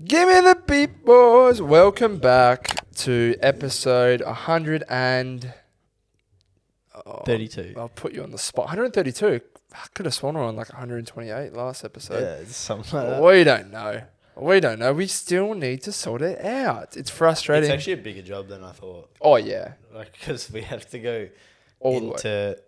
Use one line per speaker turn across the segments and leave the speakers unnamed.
Give me the beat, boys. Welcome back to episode
32.
I'll put you on the spot. 132. I could have sworn we were on like 128 last episode.
Yeah, it's something like that.
We don't know. We don't know. We still need to sort it out. It's frustrating.
It's actually a bigger job than I thought.
Oh, yeah.
Because we have to go
All the way.
into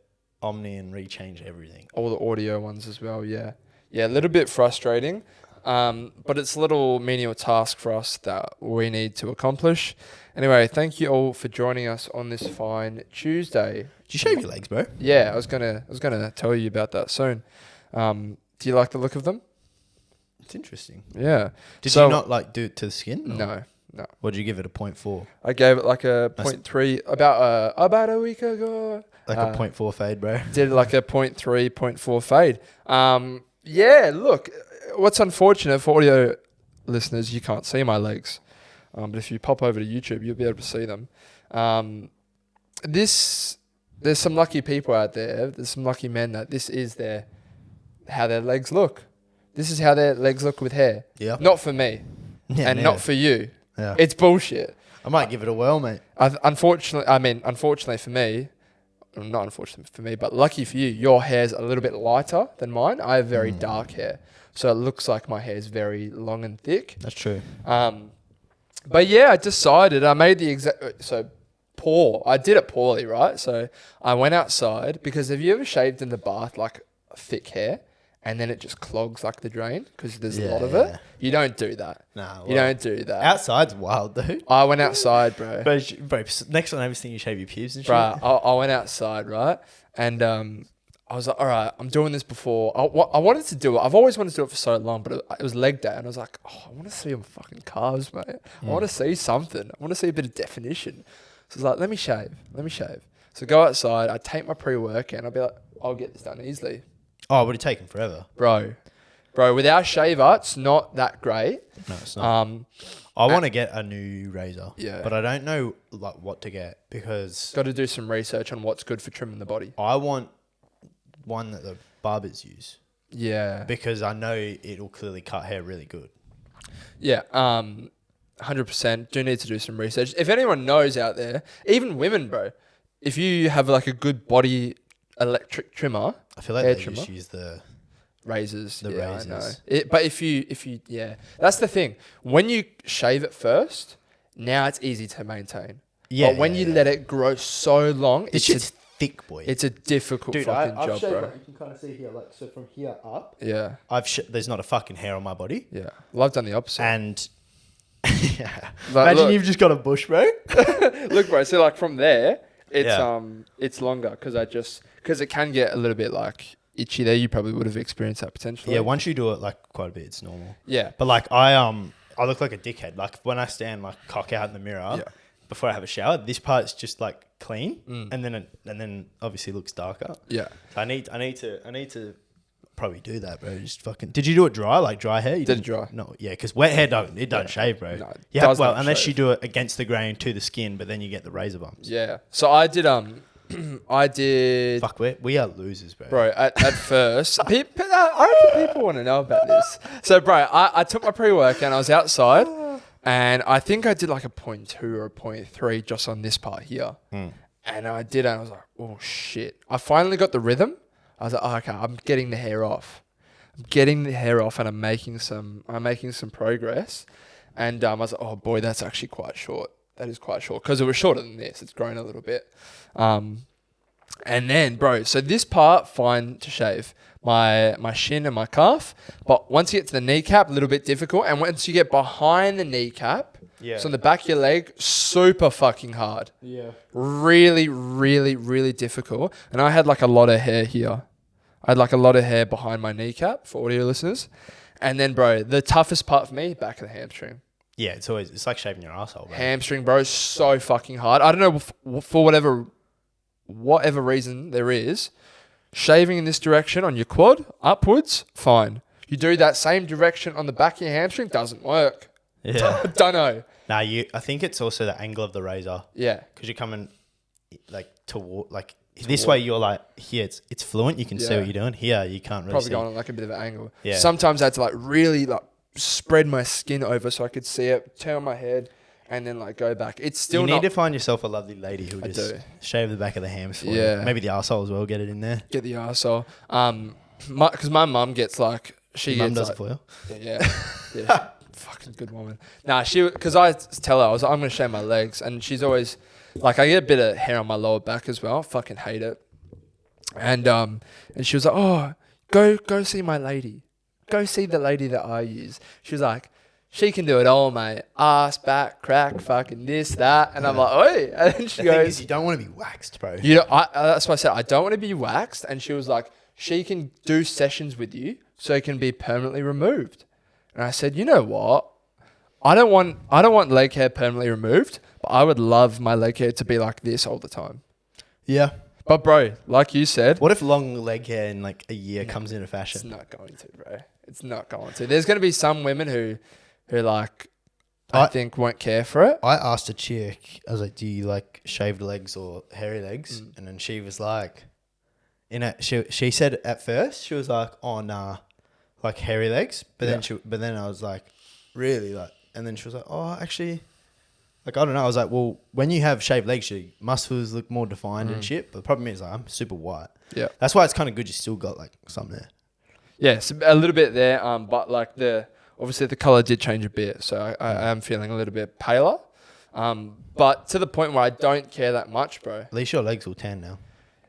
Omni and rechange everything.
All the audio ones as well, yeah. Yeah, a little bit frustrating. But it's a little menial task for us that we need to accomplish. Anyway, thank you all for joining us on this fine Tuesday.
Did you shave your legs, bro?
Yeah, I was gonna tell you about that soon. Do you like the look of them?
It's interesting.
Yeah.
Did you not like do it to the skin? Or?
No.
What did you give it, a 0.4?
I gave it like a 0.3 about a week ago.
Like a 0.4 fade, bro?
Did like a 0.3, 0.4 fade. Yeah, look, what's unfortunate for audio listeners, you can't see my legs. But if you pop over to YouTube, you'll be able to see them. There's some lucky people out there. There's some lucky men that this is how their legs look. This is how their legs look with hair.
Yeah.
Not for me.
Yeah,
and not for you.
Yeah.
It's bullshit.
I might give it a whirl, mate.
Unfortunately for me, not unfortunately for me, but lucky for you, your hair's a little bit lighter than mine. I have very dark hair. So it looks like my hair's very long and thick.
That's true.
But yeah, I decided, I made the exact, I did it poorly, right? So I went outside because have you ever shaved in the bath like thick hair and then it just clogs like the drain because there's a lot of it? You don't do that.
Nah,
you don't do that.
Outside's wild, though.
I went outside, bro.
Bro, next time I think you shave your pubes and shit.
Bro, I went outside, right? And I was like, all right, I'm doing this before. I wanted to do it. I've always wanted to do it for so long, but it was leg day. And I was like, I want to see my fucking calves, mate. I want to see something. I want to see a bit of definition. So I was like, let me shave. So go outside. I take my pre-workout and I'll be like, I'll get this done easily.
Oh, it would have taken forever.
Bro, with our shaver, it's not that great.
No, it's not. I want to get a new razor.
Yeah.
But I don't know like what to get because...
Got to do some research on what's good for trimming the body.
I want one that the barbers use.
Yeah.
Because I know it'll clearly cut hair really good.
Yeah. 100%. Do need to do some research. If anyone knows out there, even women, bro, if you have like a good body electric trimmer...
I feel like they just use the...
razors.
The razors.
I know. But if you, that's the thing. When you shave it first, now it's easy to maintain. Yeah. But when you let it grow so long,
it's thick, boy.
It's a difficult fucking job, bro.
You can kind of see here, like, so from here up.
Yeah.
There's not a fucking hair on my body.
Yeah. Well, I've done the opposite.
And
yeah.
Imagine you've just got a bush, bro.
Look, bro. So like from there, it's longer because it can get a little bit like itchy there. You probably would have experienced that potentially.
Yeah, once you do it like quite a bit, it's normal.
Yeah.
But like I look like a dickhead. Like when I stand like cock out in the mirror before I have a shower, this part's just like clean and then obviously looks darker.
Yeah.
So I need to probably do that, bro. Just fucking... Did you do it dry, like dry hair?
You did it dry.
No, yeah, because wet hair don't shave, bro.
No,
unless you do it against the grain to the skin, but then you get the razor bumps.
Yeah. So I did
Fuck, we are losers, bro.
Bro, at first, I reckon people want to know about this. So, bro, I took my pre-work and I was outside, and I think I did like a 0.2 or a 0.3 just on this part here. And I did, and I was like, oh shit! I finally got the rhythm. I was like, oh, okay, I'm getting the hair off. And I'm making some progress. And I was like, oh boy, that's actually quite short. That is quite short because it was shorter than this. It's grown a little bit. And then, bro, so this part, fine to shave. My shin and my calf. But once you get to the kneecap, a little bit difficult. And once you get behind the kneecap, so on the back of your leg, super fucking hard.
Yeah.
Really, really, really difficult. And I had like a lot of hair here. I had like a lot of hair behind my kneecap for audio listeners. And then, bro, the toughest part for me, back of the hamstring.
Yeah, it's like shaving your asshole, bro.
Hamstring, bro, so fucking hard. I don't know, for whatever reason there is, shaving in this direction on your quad, upwards, fine. You do that same direction on the back of your hamstring, doesn't work.
Yeah.
Don't know.
Nah, I think it's also the angle of the razor.
Yeah.
Because you're coming like toward, like this way you're like, here it's fluent, you can see what you're doing. Here you can't really
Probably
see.
going on like a bit of an angle.
Yeah.
Sometimes I had to like really like spread my skin over so I could see it, turn my head, and then like go back. It's still
you
not.
need to find yourself a lovely lady who just shave the back of the hams for you. Maybe the arsehole as well. Get it in there.
Get the arsehole. Because my mum gets like
Mum does it for you.
Yeah. Fucking good woman. Nah, because I tell her I was like, I'm gonna shave my legs, and she's always like, I get a bit of hair on my lower back as well. I fucking hate it. And she was like, oh, go see my lady. Go see the lady that I use. She was like, she can do it all, mate. Ass, back, crack, fucking this, that. And I'm like, oi. And then she goes,
thing is, you don't want to be waxed, bro.
You know, that's why I said I don't want to be waxed. And she was like, she can do sessions with you so it can be permanently removed. And I said, you know what? I don't want leg hair permanently removed, but I would love my leg hair to be like this all the time.
Yeah.
But bro, like you said,
what if long leg hair in like a year comes into fashion?
It's not going to, bro. It's not going to. There's going to be some women who like, I think won't care for it.
I asked a chick, I was like, do you like shaved legs or hairy legs? And then she was like, she said at first, she was like, oh nah, like hairy legs. But then I was like, really? Like, and then she was like, oh, actually, like, I don't know. I was like, well, when you have shaved legs, your muscles look more defined and shit. But the problem is, like, I'm super white. Yeah. That's why it's kind of good you still got, like, some there.
Yeah, it's a little bit there. But, like, obviously the colour did change a bit. So I am feeling a little bit paler. But to the point where I don't care that much, bro.
At least your legs will tan now.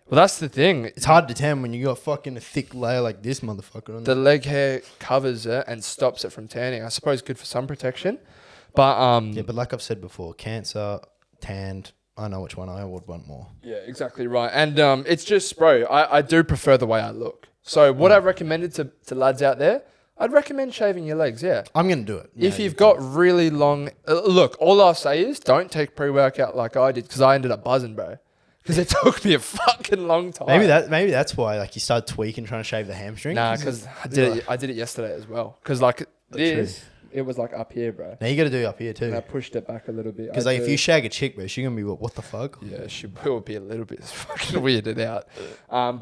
Well, that's the thing.
It's hard to tan when you got fucking a thick layer like this motherfucker on
the leg hair covers it and stops it from tanning. I suppose good for sun protection. But
yeah, but like I've said before, cancer, tanned, I know which one I would want more.
Yeah, exactly right. And it's just, bro, I do prefer the way I look. So what I've recommended to lads out there, I'd recommend shaving your legs, yeah.
I'm going to do it.
If you've got really long... look, all I'll say is don't take pre-workout like I did because I ended up buzzing, bro. Because it took me a fucking long time.
Maybe that's why like you started tweaking trying to shave the hamstring.
Nah, because I did it yesterday as well. Because like this... It was like up here, bro.
Now you got to do up here too.
And I pushed it back a little bit.
Because like if you shag a chick, bro, she's gonna be what the fuck?
Yeah, she will be a little bit fucking weirded out.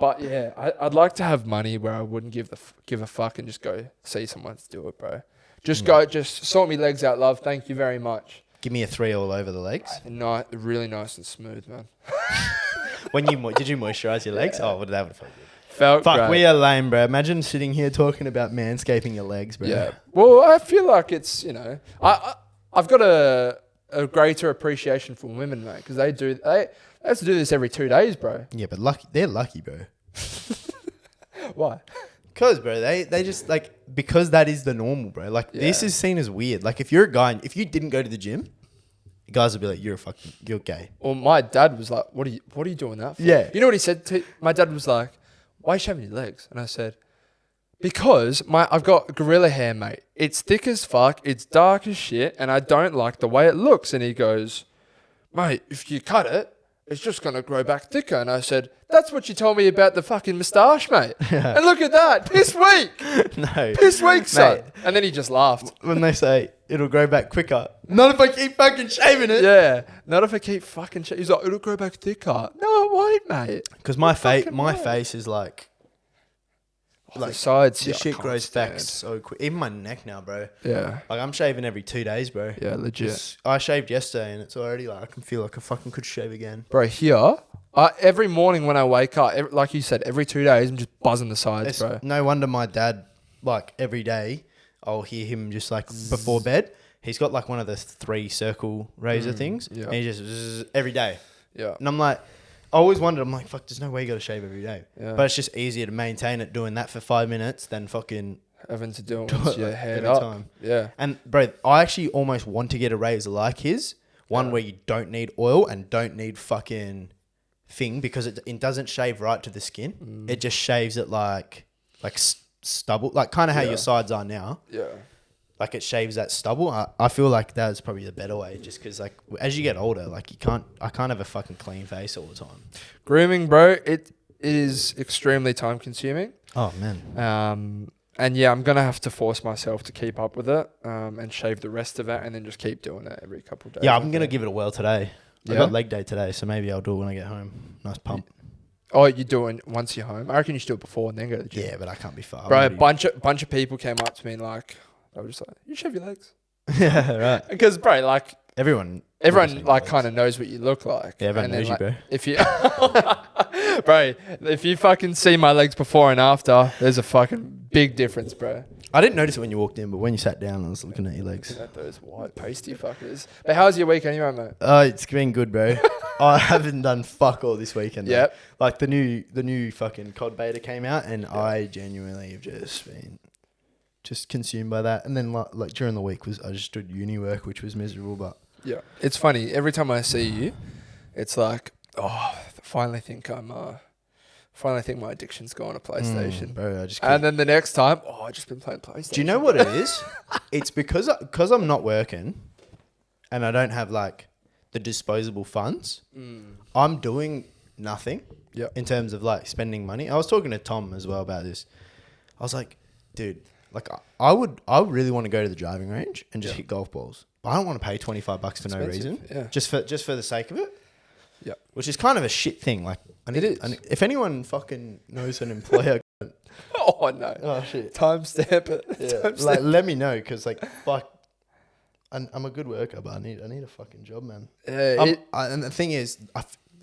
But yeah, I'd like to have money where I wouldn't give a fuck and just go see someone to do it, bro. Just sort me legs out, love. Thank you very much.
Give me a 3 all over the legs.
Really nice and smooth, man.
Did you moisturize your legs? Yeah. Oh, that would feel good.
Fuck,
great. We are lame, bro. Imagine sitting here talking about manscaping your legs, bro.
Yeah. Well, I feel like it's, you know, I've got a greater appreciation for women, mate, because they have to do this every 2 days, bro.
Yeah, but they're lucky, bro.
Why?
Because, bro, they just, like, because that is the normal, bro. Like, this is seen as weird. Like, if you're a guy, if you didn't go to the gym, guys would be like, you're gay.
Well, my dad was like, what are you doing that for?
Yeah.
You know what he said? My dad was like, why are you shaving your legs? And I said, because I've got gorilla hair, mate. It's thick as fuck. It's dark as shit. And I don't like the way it looks. And he goes, mate, if you cut it, it's just going to grow back thicker. And I said, that's what you told me about the fucking moustache, mate. Yeah. And look at that. Piss weak.
No.
Piss weak, son. Mate, and then he just laughed.
When they say it'll grow back quicker. Not if I keep fucking shaving it.
Yeah. Not if I keep fucking shaving. He's like, it'll grow back thicker. No, it won't, mate.
Because my face is like...
Like the sides,
this shit grows back so quick. Even my neck now, bro.
Yeah.
Like I'm shaving every 2 days, bro.
Yeah, legit.
I shaved yesterday and it's already like I can feel like I fucking could shave again.
Bro, here, every morning when I wake up, like you said, every 2 days, I'm just buzzing the sides, bro.
No wonder my dad, like every day, I'll hear him just like before bed. He's got like one of the 3 circle razor things. Yeah. And he just every day. Yeah. And I'm like, I always wondered, I'm like, fuck, there's no way you got to shave every day. Yeah. But it's just easier to maintain it doing that for 5 minutes than fucking...
having to do it once your head up. Time. Yeah.
And, bro, I actually almost want to get a razor like his. One where you don't need oil and don't need fucking thing because it doesn't shave right to the skin. It just shaves it like stubble, like kind of how your sides are now. Yeah. Like it shaves that stubble. I feel like that's probably the better way just because like as you get older, like I can't have a fucking clean face all the time.
Grooming, bro, it is extremely time consuming.
Oh, man.
And yeah, I'm going to have to force myself to keep up with it and shave the rest of it and then just keep doing it every couple of days.
Yeah, I'm going to give it a whirl today. I got leg day today, so maybe I'll do it when I get home. Nice pump.
Oh, you're doing once you're home? I reckon you should do it before and then go to the gym.
Yeah, but I can't be far.
Bro, a bunch of people came up to me and like... They were just like, you shave your legs.
Yeah, right.
Because, bro, like,
Everyone
like kind of knows what you look like.
Yeah, everyone knows you, bro.
If you, bro, if you fucking see my legs before and after, there's a fucking big difference, bro.
I didn't notice it when you walked in, but when you sat down, I was looking at your legs.
At those white pasty fuckers. But how's your week anyway, mate?
It's been good, bro. I haven't done fuck all this weekend.
Yep.
Though. Like the new fucking COD beta came out, and I genuinely have just been consumed by that. And then like during the week I just did uni work, which was miserable, but.
Yeah, it's funny. Every time I see you, it's like, oh, I finally think my addiction's gone to PlayStation.
Bro,
and then the next time, I've just been playing PlayStation.
Do you know what it is? It's because I'm not working, and I don't have like the disposable funds. I'm doing nothing.
Yep.
In terms of like spending money. I was talking to Tom as well about this. I was like, dude, like I really want to go to the driving range and just hit golf balls. I don't want to pay $25 for no reason.
Yeah.
Just for the sake of it.
Yeah.
Which is kind of a shit thing. Like
it is.
If anyone fucking knows an employer.
Oh no.
Oh shit.
Timestamp it.
Yeah. Like let me know, because like fuck. I'm a good worker, but I need a fucking job, man. And the thing is,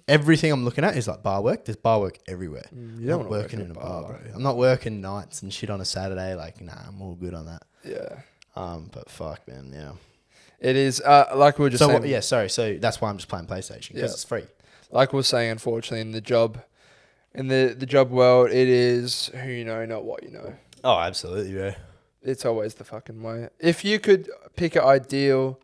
everything I'm looking at is like bar work. There's bar work everywhere.
You don't
I'm not working in a bar, bro. I'm not working nights and shit on a Saturday. Like, nah, I'm all good on that.
Yeah.
But fuck, man, yeah.
It is like we were just saying.
Sorry. So that's why I'm just playing PlayStation, because it's free.
Like we were saying, unfortunately, in the job world, it is who you know, not what you know.
Oh, absolutely, bro.
It's always the fucking way. If you could pick an ideal,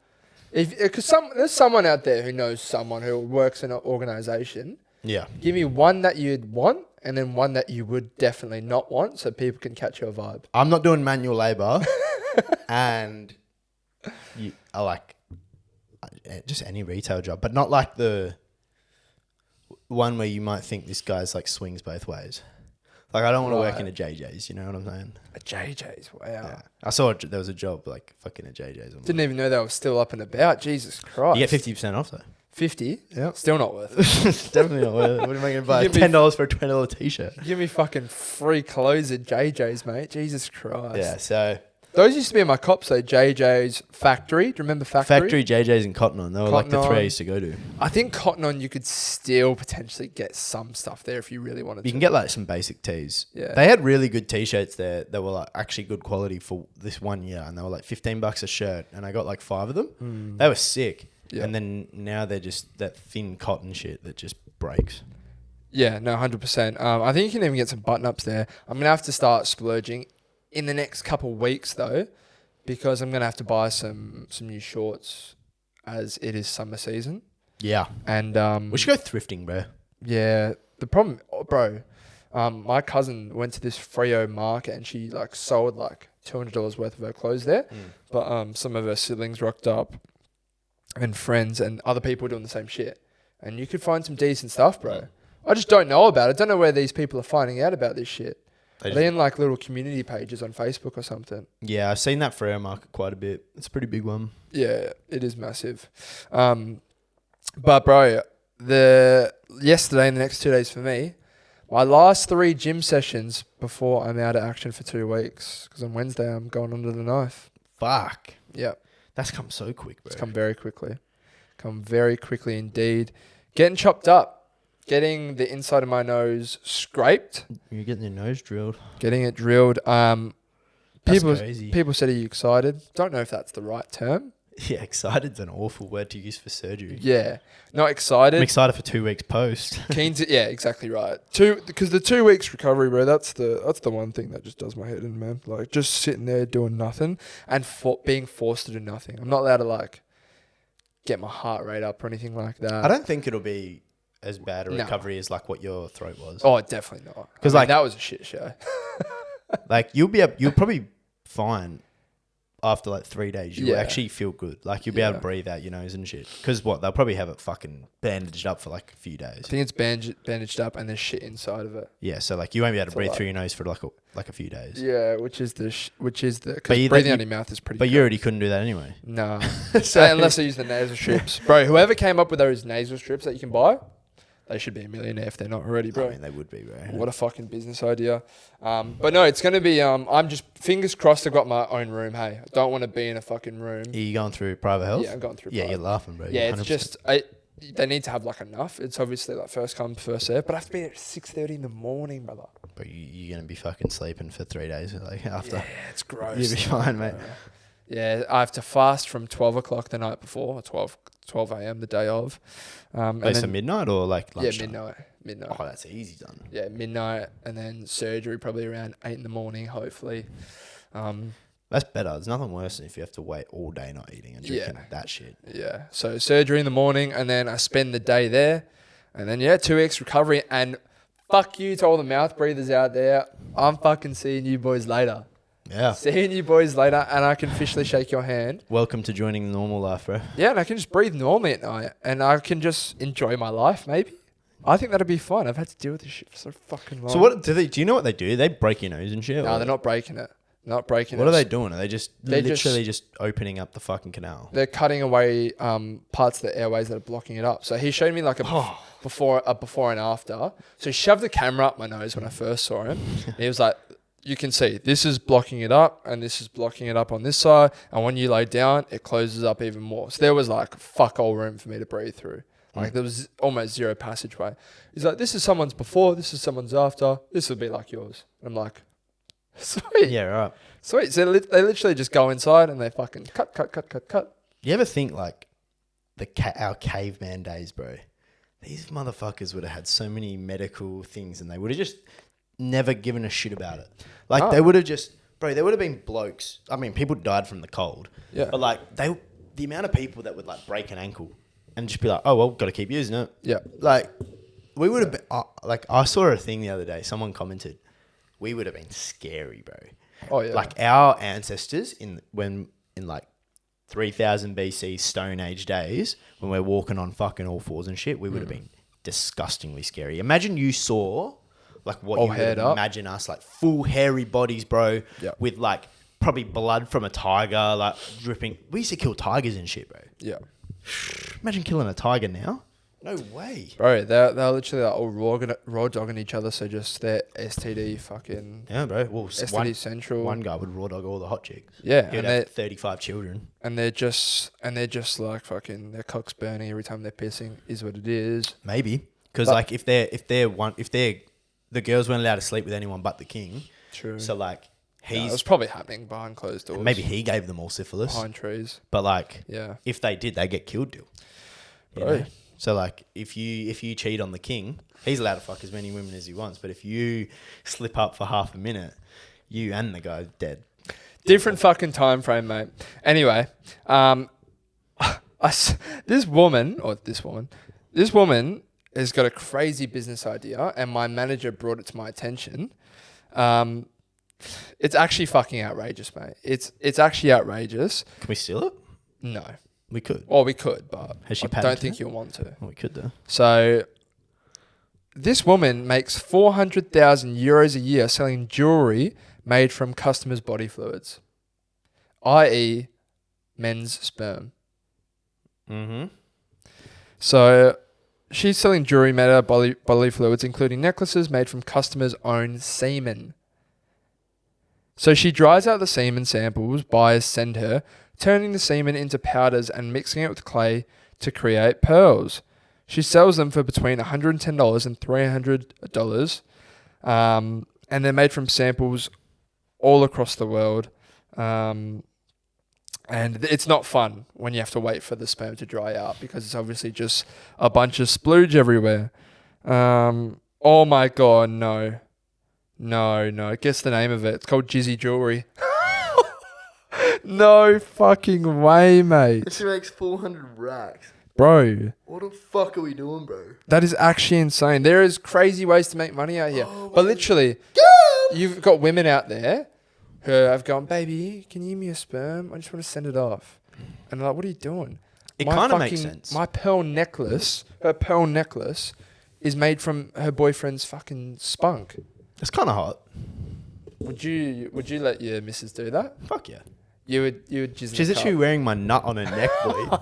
because there's someone out there who knows someone who works in an organization.
Yeah.
Give me one that you'd want, and then one that you would definitely not want, so people can catch your vibe.
I'm not doing manual labor, and I like just any retail job, but not like the one where you might think this guy's like swings both ways. Like, I don't want to work in a JJ's, you know what I'm saying?
A JJ's, wow.
Yeah. I saw there was a job like fucking a JJ's.
Didn't even know they were still up and about. Jesus Christ.
You get 50% off though.
50?
Yeah.
Still not worth it.
It's definitely not worth it. What am I going to buy? $10 for a $20 t-shirt.
Give me fucking free clothes at JJ's, mate. Jesus Christ.
Yeah, so...
Those used to be in my cops, though. JJ's Factory. Do you remember Factory?
Factory, JJ's and Cotton On. They were like the three I used to go to.
I think Cotton On, you could still potentially get some stuff there if you really wanted to.
You can get like some basic tees.
Yeah.
They had really good t-shirts there that were like actually good quality for this 1 year. And they were like $15 a shirt. And I got like 5 of them. They were sick. Yeah. And then now they're just that thin cotton shit that just breaks.
Yeah, no, 100%. I think you can even get some button-ups there. I'm going to have to start splurging in the next couple of weeks, though, because I'm going to have to buy some new shorts as it is summer season.
Yeah.
And
we should go thrifting, bro.
Yeah. The problem, bro, my cousin went to this Freo market and she like sold like $200 worth of her clothes there. But some of her siblings rocked up and friends and other people doing the same shit. And you could find some decent stuff, bro. I just don't know about it. I don't know where these people are finding out about this shit. Are they in like little community pages on Facebook or something?
Yeah, I've seen that Freo market quite a bit. It's a pretty big one.
Yeah, it is massive. But bro, yesterday and the next 2 days for me, my last 3 gym sessions before I'm out of action for 2 weeks. Because on Wednesday I'm going under the knife.
Fuck.
Yeah.
That's come so quick, bro.
It's come very quickly. Come very quickly indeed. Getting chopped up. Getting the inside of my nose scraped.
You're getting your nose drilled.
Getting it drilled.
That's crazy.
People said, are you excited? Don't know if that's the right term.
Yeah, excited's an awful word to use for surgery.
Yeah. Not excited.
I'm excited for 2 weeks post.
Keen to, yeah, exactly right. Because the 2 weeks recovery, bro, that's the one thing that just does my head in, man. Like, just sitting there doing nothing and being forced to do nothing. I'm not allowed to, like, get my heart rate up or anything like that.
I don't think it'll be as bad a recovery as like what your throat was.
Oh, definitely not. Because like that was a shit show.
Like you'll probably fine after like 3 days. You'll actually feel good. Like you'll be able to breathe out your nose and shit. Because they'll probably have it fucking bandaged up for like a few days.
I think it's bandaged up and there's shit inside of it.
Yeah, so like you won't be able to breathe through your nose for like a few days.
Yeah, which is the because breathing out your mouth is pretty.
But you already couldn't do that anyway.
No, so unless I use the nasal strips, bro. Whoever came up with those nasal strips that you can buy. They should be a millionaire if they're not already, bro.
I mean, they would be, bro.
What a fucking business idea. But no, it's going to be, I'm just, fingers crossed I've got my own room, hey. I don't want to be in a fucking room.
Are you going through private health?
Yeah, I'm going through
Yeah,
private.
you're laughing, bro.
Yeah,
100%.
it's just, they need to have like enough. It's obviously like first come, first serve. But I have to be there at 6:30 in the morning, brother.
But you're going to be fucking sleeping for 3 days like after.
Yeah, it's gross.
You'll be fine, mate.
Yeah, I have to fast from 12 o'clock the night before, or 12 a.m. the day of.
Wait, so midnight or like lunchtime?
Yeah, midnight.
Oh, that's easy done.
Yeah, midnight, and then surgery probably around 8 in the morning, hopefully.
That's better. There's nothing worse than if you have to wait all day not eating and drinking that shit.
Yeah, so surgery in the morning, and then I spend the day there, and then 2 weeks recovery, and fuck you to all the mouth breathers out there. I'm fucking seeing you boys later.
Yeah.
Seeing you boys later, and I can officially shake your hand.
Welcome to joining the normal life, bro.
Yeah, and I can just breathe normally at night, and I can just enjoy my life, maybe. I think that'd be fun. I've had to deal with this shit for so fucking long.
So what do they? Do you know what they do? They break your nose and shit.
No, they're not breaking it. Not breaking it.
What are they doing? Are they just
They're
literally just opening up the fucking canal?
They're cutting away parts of the airways that are blocking it up. So he showed me like a before and after. So he shoved the camera up my nose when I first saw him. And he was like, you can see this is blocking it up and this is blocking it up on this side. And when you lay down, it closes up even more. So there was like fuck all room for me to breathe through. Like there was almost zero passageway. He's like, this is someone's before, this is someone's after. This will be like yours. And I'm like, sweet.
Yeah, right.
Sweet. So they literally just go inside and they fucking cut.
You ever think like our caveman days, bro? These motherfuckers would have had so many medical things and they would have just never given a shit about it. Like they would have just, bro, there would have been blokes. I mean, people died from the cold.
Yeah.
But like the amount of people that would like break an ankle and just be like, oh, well, got to keep using it.
Yeah.
Like we would have been, like I saw a thing the other day. Someone commented, we would have been scary, bro.
Oh yeah.
Like our ancestors in like 3000 BC Stone Age days, when we're walking on fucking all fours and shit, we would have been disgustingly scary. Imagine you saw like what
All
you would
haired up.
imagine us, like full hairy bodies, bro, with like probably blood from a tiger, like dripping. We used to kill tigers and shit, bro.
Yeah.
Imagine killing a tiger now. No way.
Bro, they're literally like all raw dogging each other, so just their STD fucking
Yeah, bro. Well,
STD central.
one guy would raw dog all the hot chicks.
Yeah,
He'd
and
have 35 children.
they're just like fucking their cock's burning every time they're pissing is what it is.
Maybe because like if the girls weren't allowed to sleep with anyone but the king.
True.
So like
It was probably happening behind closed doors.
maybe he gave them all syphilis.
behind trees.
But like
Yeah.
if they did, they get killed. You
Bro.
know? So like if you cheat on the king, he's allowed to fuck as many women as he wants. But if you slip up for half a minute, you and the guy dead.
Different fucking time frame, mate. Anyway, this woman has got a crazy business idea, and my manager brought it to my attention. It's actually fucking outrageous, mate. It's actually outrageous.
Can we steal it?
No.
We could.
Well, we could, but
Has she
I don't
patented
think
it?
you'll want to.
Well, we could though.
So this woman makes 400,000 euros a year selling jewelry made from customers' body fluids, i.e. men's sperm.
Mm-hmm.
So she's selling jewelry made out of bodily fluids, including necklaces made from customers' own semen. So she dries out the semen samples buyers send her, turning the semen into powders and mixing it with clay to create pearls. She sells them for between $110 and $300, and they're made from samples all across the world. And it's not fun when you have to wait for the sperm to dry out because it's obviously just a bunch of splooge everywhere. Oh my God, no. Guess the name of it. It's called Jizzy Jewellery. No fucking way, mate.
She makes 400 racks.
Bro.
What the fuck are we doing, bro?
That is actually insane. There is crazy ways to make money out here. But literally, you've got women out there who have gone, baby, can you give me a sperm? I just want to send it off. And they're like, what are you doing?
It kind of makes sense.
My pearl necklace, is made from her boyfriend's fucking spunk.
It's kind of hot.
Would you let your missus do that?
Fuck yeah.
You would jizz in
She's
the
literally
cup.
wearing my nut on her neck, boy.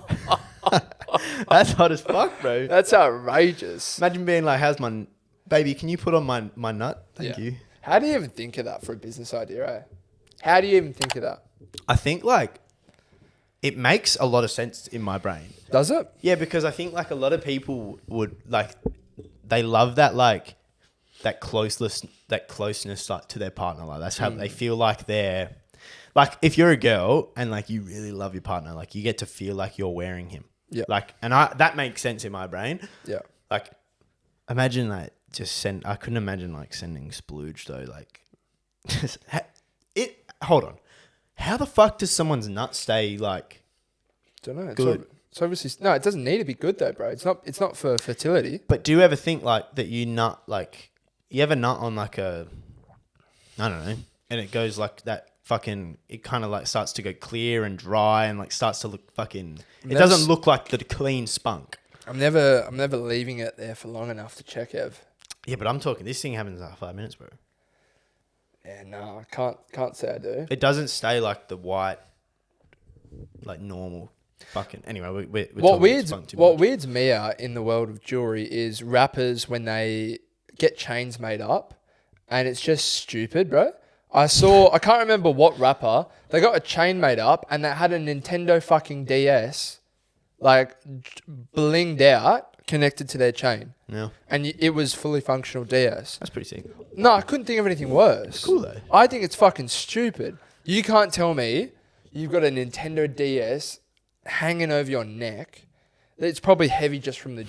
That's hot as fuck, bro.
That's outrageous.
Imagine being like, how's my... Baby, can you put on my nut? Thank you.
How do you even think of that for a business idea, eh? How do you even think of that?
I think, like, it makes a lot of sense in my brain.
Does it?
Yeah, because I think, like, a lot of people would, like, they love that, like, that closeness like, to their partner. Like, that's how they feel like they're... Like, if you're a girl and, like, you really love your partner, like, you get to feel like you're wearing him.
Yeah.
Like, and that makes sense in my brain.
Yeah.
Like, imagine, like, I couldn't imagine, like, sending splooge, though. Like, hold on. How the fuck does someone's nut stay, like,
Don't know.
good?
It's obviously... No, it doesn't need to be good, though, bro. It's not for fertility.
But do you ever think, like, that you nut, like, you ever nut on, like, I don't know, and it goes, like, that fucking, it kind of, like, starts to go clear and dry and, like, starts to look fucking, it doesn't look like the clean spunk.
I'm never leaving it there for long enough to check, Ev.
Yeah, but I'm talking, this thing happens in 5 minutes, bro.
Yeah, no, I can't say I do.
It doesn't stay like the white, like normal fucking. Anyway, we're
What
talking spunk too much.
weirds me out in the world of jewelry is rappers when they get chains made up, and it's just stupid, bro. I can't remember what rapper, they got a chain made up and they had a Nintendo fucking DS, like blinged out, connected to their chain.
Yeah,
And it was fully functional DS.
that's pretty sick.
No, I couldn't think of anything worse.
Cool though.
I think it's fucking stupid. You can't tell me you've got a Nintendo DS hanging over your neck. It's probably heavy just from the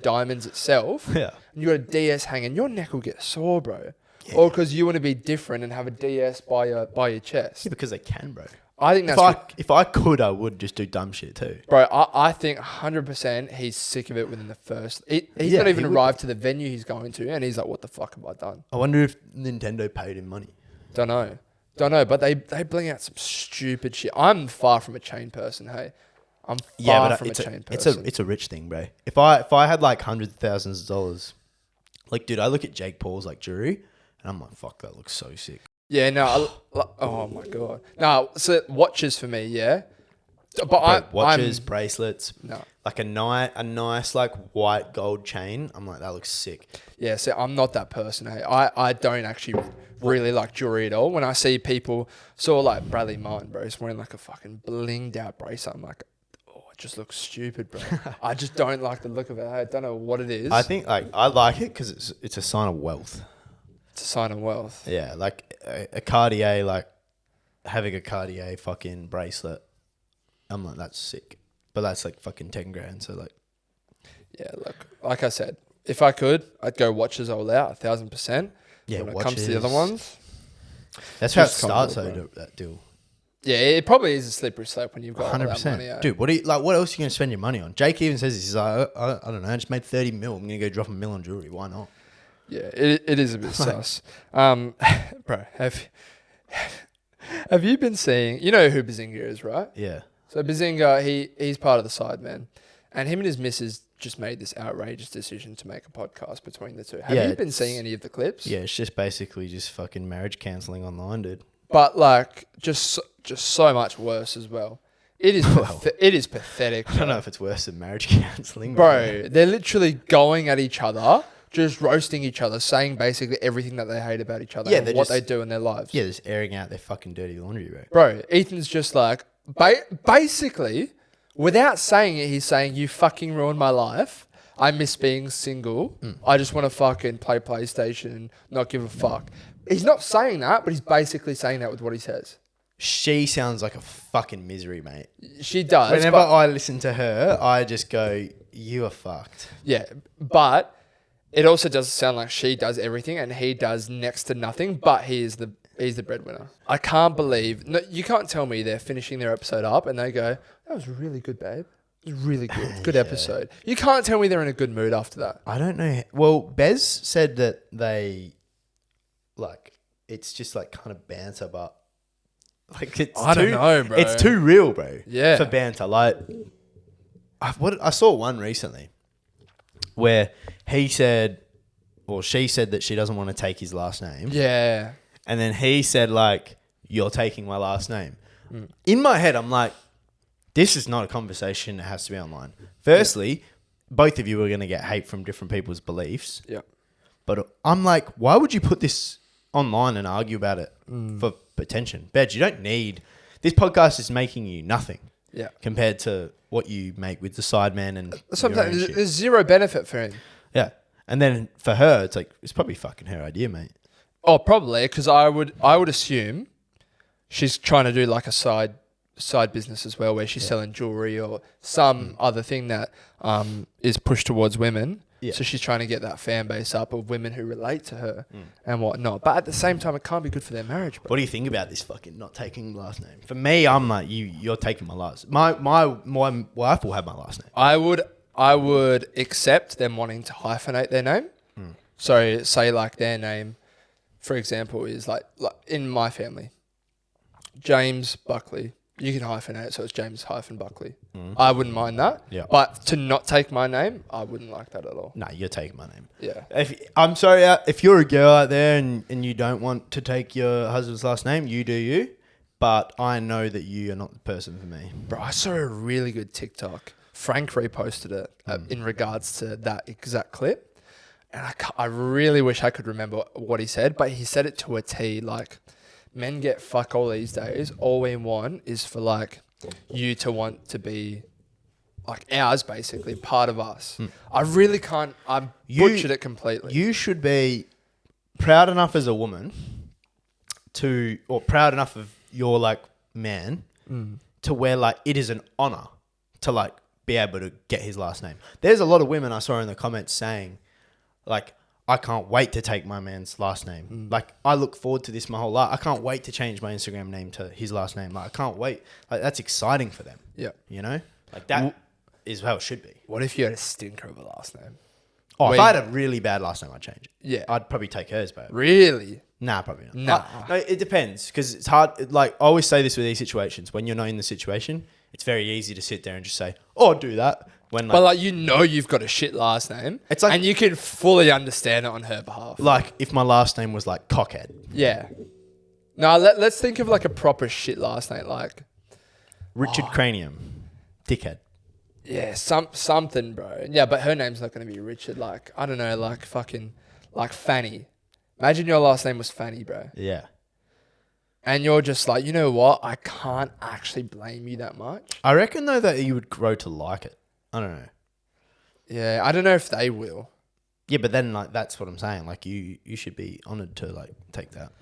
diamonds itself.
Yeah.
And you got a DS hanging. Your neck will get sore, bro. Yeah. Or because you want to be different and have a DS by your chest.
Yeah, because they can, bro.
I think that's...
If I could, I would just do dumb shit too.
Bro, I think 100% he's sick of it within the first... He's not even arrived to the venue he's going to, and he's like, what the fuck have I done?
I wonder if Nintendo paid him money.
Don't know, but they bling out some stupid shit. I'm far from a chain person, hey. I'm far from a chain person.
It's a rich thing, bro. If I had like hundreds of thousands of dollars, like, dude, I look at Jake Paul's like jewelry, and I'm like, fuck, that looks so sick.
Yeah, no. Oh my god. No, so watches for me, yeah. But
watches, bracelets,
no.
Like a nice like white gold chain. I'm like, that looks sick.
Yeah, so I'm not that person. Hey, I don't actually really like jewelry at all. When I see people, saw like Bradley Martin, bro, he's wearing like a fucking blinged out bracelet. I'm like, oh, it just looks stupid, bro. I just don't like the look of it. I don't know what it is.
I think like I like it because it's a sign of wealth.
It's a sign of wealth.
Yeah, like a Cartier, like having a Cartier fucking bracelet. I'm like, that's sick. But that's like fucking 10 grand. So like,
yeah, look, like I said, if I could, I'd go watches all out 1,000%.
yeah,
when it comes to the other ones,
that's how it
just
starts.
comfortable,
Though, that deal.
Yeah, it probably is a slippery slope when you've got all that money.
Dude, what else are you gonna spend your money on? Jake even says this. He's like, I don't know. I just made 30 mil. I'm gonna go drop $1 million on jewelry. Why not?
Yeah, it is a bit sus. Bro, have you been seeing... You know who Bezinga is, right?
Yeah.
So Bezinga, he's part of the side, man. And him and his missus just made this outrageous decision to make a podcast between the two. Have you been seeing any of the clips?
Yeah, it's just basically just fucking marriage counselling online, dude.
But like, just so much worse as well. It is it is pathetic.
I don't know if it's worse than marriage counselling.
Bro, they're literally going at each other, just roasting each other, saying basically everything that they hate about each other and what they do in their lives.
Yeah, just airing out their fucking dirty laundry, bro.
Bro, Ethan's just like, basically, without saying it, he's saying, you fucking ruined my life. I miss being single. I just want to fucking play PlayStation and not give a fuck. He's not saying that, but he's basically saying that with what he says.
She sounds like a fucking misery, mate.
She does.
Whenever I listen to her, I just go, you are fucked.
Yeah, but it also does sound like she does everything and he does next to nothing, but he's the breadwinner. I can't believe... No, you can't tell me they're finishing their episode up and they go, that was really good, babe. It was really good. Good episode. You can't tell me they're in a good mood after that.
I don't know. Well, Bez said that they... Like, it's just like kind of banter, but... Like, it's
I don't know, bro.
It's too real, bro.
Yeah.
For banter. Like, I saw one recently where he said, or she said that she doesn't want to take his last name.
Yeah.
And then he said, like, you're taking my last name. In my head, I'm like, this is not a conversation that has to be online. Firstly, both of you are going to get hate from different people's beliefs.
Yeah.
But I'm like, why would you put this online and argue about it for attention? Bed, you don't need... This podcast is making you nothing.
Yeah.
Compared to what you make with the Sideman and...
That's what I'm saying. There's zero benefit for him.
Yeah. And then for her, it's like, it's probably fucking her idea, mate.
Oh, probably, because I would assume she's trying to do like a side business as well, where she's selling jewelry or some other thing that is pushed towards women. Yeah. So she's trying to get that fan base up of women who relate to her and whatnot. But at the same time, it can't be good for their marriage, bro.
What do you think about this fucking not taking last name? For me, I'm like, you're taking my last. My wife will have my last name.
I would accept them wanting to hyphenate their name. So say like their name, for example, is like in my family, James Buckley. You can hyphenate it, so it's James-Buckley. I wouldn't mind that. Yeah. But to not take my name, I wouldn't like that at all.
No, you're taking my name.
Yeah.
I'm sorry, if you're a girl out there and you don't want to take your husband's last name, you do you. But I know that you are not the person for me.
Bro, I saw a really good TikTok. Frank reposted it in regards to that exact clip. And I really wish I could remember what he said, but he said it to a T, like... Men get fuck all these days. All we want is for like you to want to be like ours, basically, part of us. I really can't. I butchered it completely.
You should be proud enough as a woman or proud enough of your like man to where like it is an honor to like be able to get his last name. There's a lot of women I saw in the comments saying like, I can't wait to take my man's last name. Like, I look forward to this my whole life. I can't wait to change my Instagram name to his last name. Like, I can't wait. Like, that's exciting for them.
Yeah.
You know? Like, that is how it should be.
What if you had a stinker of a last name?
Oh, if I had a really bad last name, I'd change it.
Yeah.
I'd probably take hers, babe.
Really?
Nah, probably not.
Nah.
No, it depends. Because it's hard. Like, I always say this with these situations. When you're not in the situation, it's very easy to sit there and just say, oh, I'll do that. When, like,
but like, you know, you've got a shit last name,
it's like,
and you can fully understand it on her behalf.
Like if my last name was like Cockhead.
Yeah. No, let's think of like a proper shit last name, like
Richard Cranium, Dickhead.
Yeah, something, bro. Yeah, but her name's not going to be Richard. Like, I don't know, like fucking like Fanny. Imagine your last name was Fanny, bro.
Yeah.
And you're just like, you know what? I can't actually blame you that much.
I reckon though that you would grow to like it. I don't know.
Yeah, I don't know if they will.
Yeah, but then like that's what I'm saying. Like you should be honoured to like take that.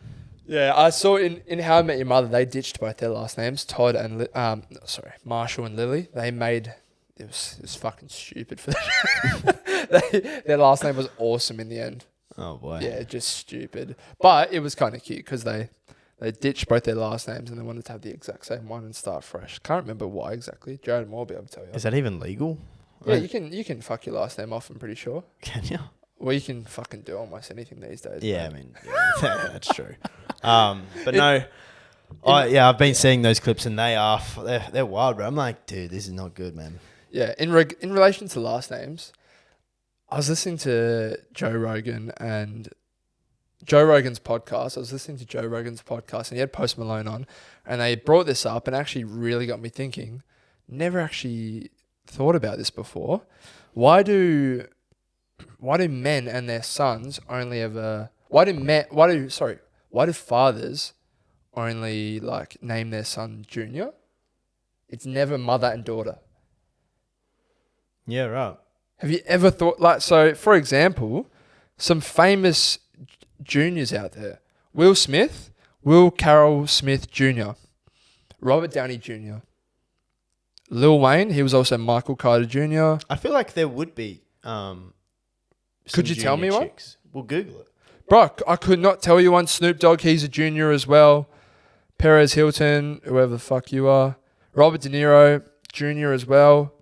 Yeah, I saw in How I Met Your Mother, they ditched both their last names, Todd and Marshall and Lily. They made it was fucking stupid for them. Their last name was awesome in the end.
Oh boy.
Yeah, just stupid. But it was kind of cute because they ditched both their last names and they wanted to have the exact same one and start fresh. Can't remember why exactly. Jared Moore will be able to tell you.
Is that even legal?
Yeah, you can fuck your last name off, I'm pretty sure.
Can you?
Well, you can fucking do almost anything these days.
Yeah, I mean, that's true. But no, I've been seeing those clips and they're wild, bro. I'm like, dude, this is not good, man.
Yeah, in relation to last names, I was listening to Joe Rogan's podcast. I was listening to Joe Rogan's podcast and he had Post Malone on and they brought this up and actually really got me thinking. Never actually thought about this before. Why do men and their sons only ever... Why do fathers only like name their son Junior? It's never mother and daughter.
Yeah, right.
Have you ever thought, like, so for example, some famous juniors out there. Will Smith, Will Carroll Smith Jr., Robert Downey Jr., Lil Wayne, he was also Michael Carter Jr.
I feel like there would be
Could you tell me one?
We'll Google it.
Bro, I could not tell you one. Snoop Dogg, he's a junior as well. Perez Hilton, whoever the fuck you are. Robert De Niro, Jr. as well.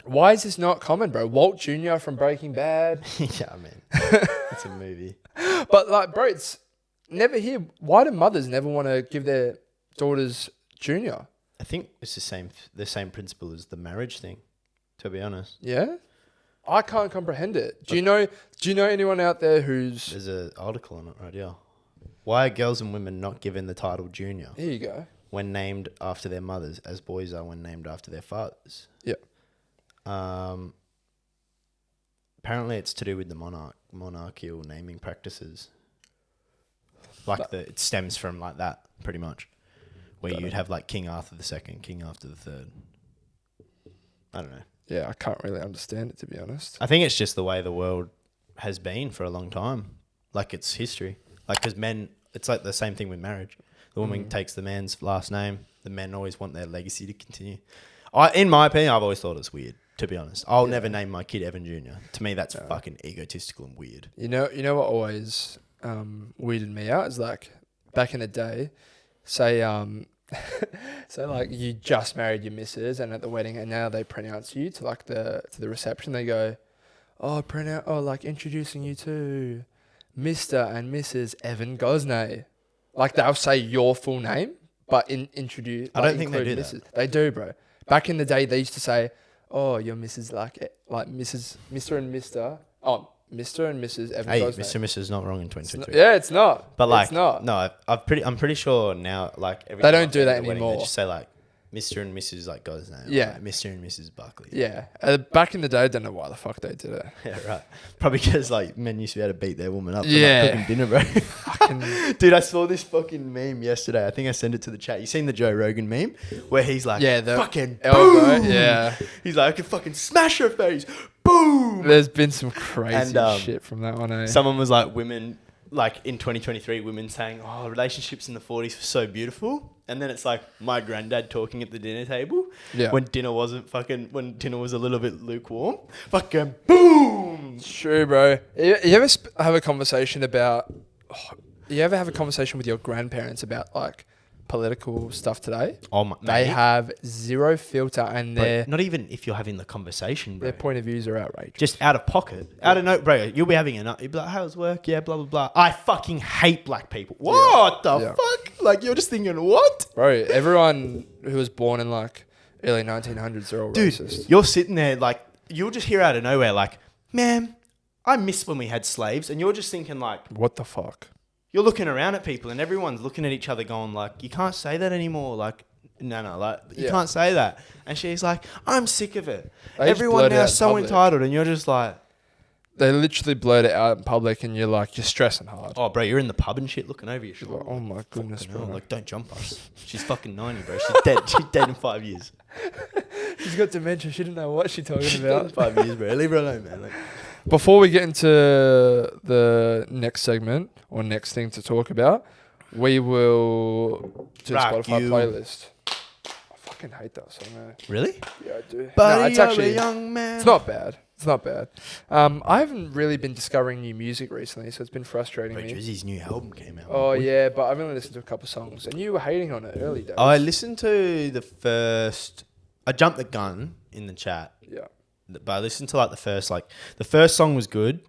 Why is this not common, bro? Walt Jr. from Breaking Bad.
Yeah, I mean, it's a movie.
But like, bro, it's never here. Why do mothers never want to give their daughters Junior?
I think it's the same principle as the marriage thing, to be honest.
Yeah? I can't comprehend it. Do you know anyone out there who's...
There's an article on it right here. Why are girls and women not given the title junior?
Here you go.
when named after their mothers as boys are when named after their fathers.
Yeah.
Apparently it's to do with the monarchical naming practices. Like it stems from like that, pretty much. Where you'd have like King Arthur II, King Arthur III. I don't know.
Yeah, I can't really understand it, to be honest.
I think it's just the way the world has been for a long time. Like it's history. Like because men, it's like the same thing with marriage. The woman takes the man's last name. The men always want their legacy to continue. In my opinion, I've always thought it's weird, to be honest. I'll never name my kid Evan Jr. To me, that's fucking egotistical and weird.
You know what always weirded me out is like back in the day, say so like you just married your missus and at the wedding and now they pronounce you to like to the reception they go, like introducing you to Mr. and Mrs. Evan Gosney. Like they'll say your full name, but introduce.
I don't think they do
Mrs. That. They do, bro. Back in the day, they used to say, "Oh, you're Mrs. like Mrs. Mr. and Mr. Oh, Mr. and Mrs. Evan
Hey,
Gosney."
Mr. and Mrs. is not wrong in 2023.
Yeah, it's not.
But like,
it's not.
no, I'm pretty sure now, like every
They
time
don't do
at
that
the wedding,
anymore.
They just say like Mr. and Mrs. like God's name.
Yeah.
Like, Mr. and Mrs. Buckley.
Yeah, back in the day, I don't know why the fuck they did it.
Yeah, right. Probably because like men used to be able to beat their woman up for
Yeah.
not cooking dinner, bro. Dude, I saw this fucking meme yesterday. I think I sent it to the chat. You seen the Joe Rogan meme where he's like,
the
fucking
elbow.
boom.
Yeah,
He's like, I can fucking smash her face. Boom.
there's been some crazy
And,
shit from that one.
Someone was like, women, like in 2023, women saying, oh, relationships in the 40s were so beautiful. And then it's like my granddad talking at the dinner table when dinner was a little bit lukewarm. Fucking boom.
It's true, bro. You ever have a conversation about? You ever have a conversation with your grandparents about like political stuff today?
Oh my,
They have zero filter, and
not even if you're having the conversation, bro.
their point of views are outrageous.
Just out of pocket, out of no, bro. You'll be having you'll be like, "How's work? Yeah, blah blah blah." I fucking hate black people. What the fuck? Like you're just thinking, what?
Bro, everyone who was born in like early 1900s are all racist.
You're sitting there like you'll just hear out of nowhere like, "Man, I miss when we had slaves," and you're just thinking like,
what the fuck?
You're looking around at people and everyone's looking at each other going like, you can't say that anymore. Like, no, like, you can't say that. And she's like, I'm sick of it. Everyone now is so entitled. And you're just like...
They literally blurt it out in public and you're like, you're stressing hard.
Oh, bro, you're in the pub and shit looking over your shoulder.
Like, oh my goodness, bro.
Like, don't jump us. She's fucking 90, bro. She's dead. She's dead in 5 years.
She's got dementia. She didn't know what she's talking
She's
about.
dead in 5 years, bro. Leave her alone, man. Like,
before we get into the next segment or next thing to talk about, we will do the Spotify playlist. I fucking hate that song, man.
Really?
Yeah, I do.
Buddy,
no, it's actually
a young man.
It's not bad. It's not bad. I haven't really been discovering new music recently, so it's been frustrating me.
Drizzy's new album came out.
Oh yeah, but I've only listened to a couple songs, and you were hating on it early days.
I listened to the first. I jumped the gun in the chat.
Yeah.
But I listened to like the first song was good.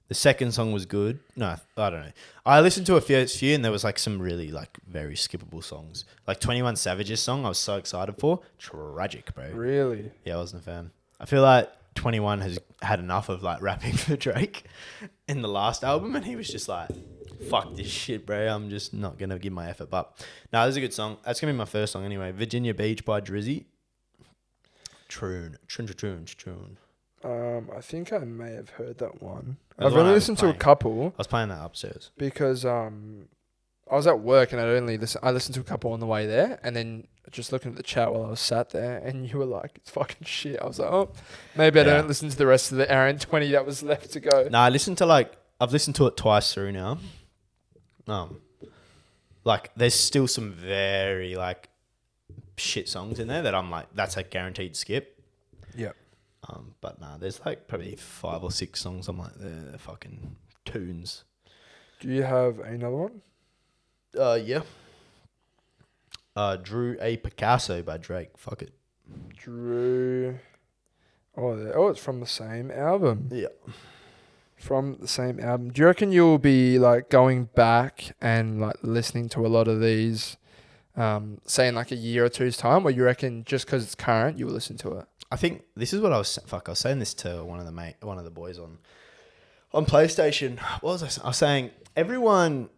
The second song was good. No, I don't know. I listened to a few and there was like some really like very skippable songs. Like 21 Savage's song I was so excited for. Tragic, bro.
Really?
Yeah, I wasn't a fan. I feel like 21 has had enough of like rapping for Drake in the last album and he was just like, fuck this shit, bro. I'm just not going to give my effort. But no, this is a good song. That's going to be my first song anyway. Virginia Beach by Drizzy. Troon.
I think I may have heard that one.
That's
I've
one
only
I was
listened to a
playing.
couple
I was playing that upstairs.
because I was at work and I listened to a couple on the way there, and then just looking at the chat while I was sat there, and you were like, "It's fucking shit." I was like, "Oh, maybe I don't listen to the rest of the hour and 20 that was left to go."
No, I've listened to it twice through now. Like there's still some very like shit songs in there that I'm like, that's a guaranteed skip.
Yeah.
But nah, there's like probably 5 or 6 songs I'm like, they're fucking tunes.
Do you have another one?
Yeah. Drew A. Picasso by Drake. Fuck it.
Drew. Oh, it's from the same album.
Yeah.
From the same album. Do you reckon you'll be like going back and like listening to a lot of these, say in like a year or two's time, or you reckon just because it's current you will listen to it?
I think this is what I was saying this to one of the boys on PlayStation. What was I saying? I was saying everyone